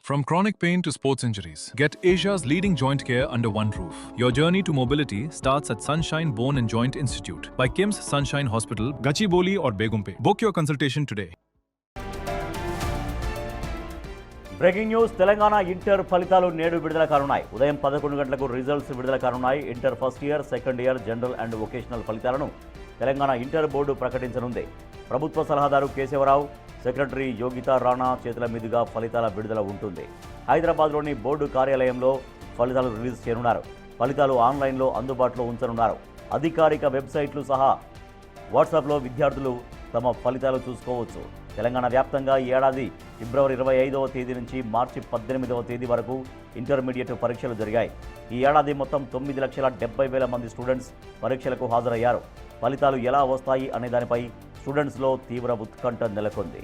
From chronic pain to sports injuries, get Asia's leading joint care under one roof. Your journey to mobility starts at Sunshine Bone and Joint Institute by KIMS Sunshine Hospital, Gachibowli or Begumpe. Book your consultation today. Breaking news Telangana inter ఫలితాలు నేడు విడుదల కానున్నాయి. ఉదయం 11 గంటలకు results విడుదల కానున్నాయి. Inter first year, second year, general and vocational ఫలితాలను Telangana inter board ప్రకటించనుంది. ప్రభుత్వ సలహాదారు కేశవరావు, సెక్రటరీ యోగితా రాణా చేతుల మీదుగా ఫలితాల విడుదల ఉంటుంది. హైదరాబాద్లోని బోర్డు కార్యాలయంలో ఫలితాలు రిలీజ్ చేయనున్నారు. ఫలితాలు ఆన్లైన్లో అందుబాటులో ఉంచనున్నారు. అధికారిక వెబ్సైట్లు సహా వాట్సాప్లో విద్యార్థులు తమ ఫలితాలు చూసుకోవచ్చు. తెలంగాణ వ్యాప్తంగా ఈ ఏడాది ఫిబ్రవరి 25వ తేదీ నుంచి మార్చి 18వ తేదీ వరకు ఇంటర్మీడియట్ పరీక్షలు జరిగాయి. ఈ ఏడాది మొత్తం 9,70,000 మంది స్టూడెంట్స్ పరీక్షలకు హాజరయ్యారు. ఫలితాలు ఎలా వస్తాయి అనే దానిపై స్టూడెంట్స్లో తీవ్ర ఉత్కంఠ నెలకొంది.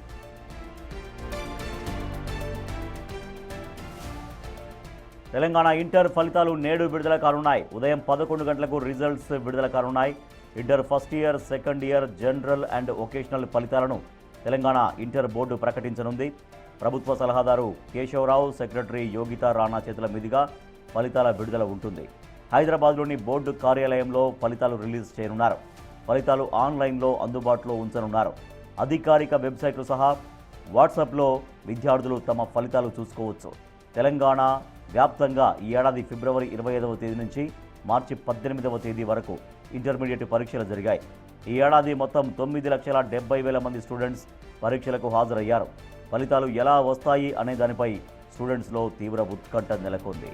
తెలంగాణ ఇంటర్ ఫలితాలు నేడు విడుదల కానున్నాయి. ఉదయం 11 గంటలకు రిజల్ట్స్ విడుదల కానున్నాయి. Inter first year, second year, general and vocational ఫలితాలను తెలంగాణ ఇంటర్ బోర్డు ప్రకటించనుంది. ప్రభుత్వ సలహాదారు కేశవరావు, సెక్రటరీ యోగితా రాణా చేతుల మీదుగా ఫలితాల విడుదల ఉంటుంది. హైదరాబాద్లోని బోర్డు కార్యాలయంలో ఫలితాలు రిలీజ్ చేయనున్నారు. ఫలితాలు ఆన్లైన్లో అందుబాటులో ఉంచనున్నారు. అధికారిక వెబ్సైట్లు సహా వాట్సాప్లో విద్యార్థులు తమ ఫలితాలు చూసుకోవచ్చు. తెలంగాణ వ్యాప్తంగా ఈ ఏడాది ఫిబ్రవరి 25వ తేదీ నుంచి మార్చి 18వ తేదీ వరకు ఇంటర్మీడియట్ పరీక్షలు జరిగాయి. ఈ ఏడాది మొత్తం 9,70,000 మంది స్టూడెంట్స్ పరీక్షలకు హాజరయ్యారు. ఫలితాలు ఎలా వస్తాయి అనే దానిపై స్టూడెంట్స్లో తీవ్ర ఉత్కంఠ నెలకొంది.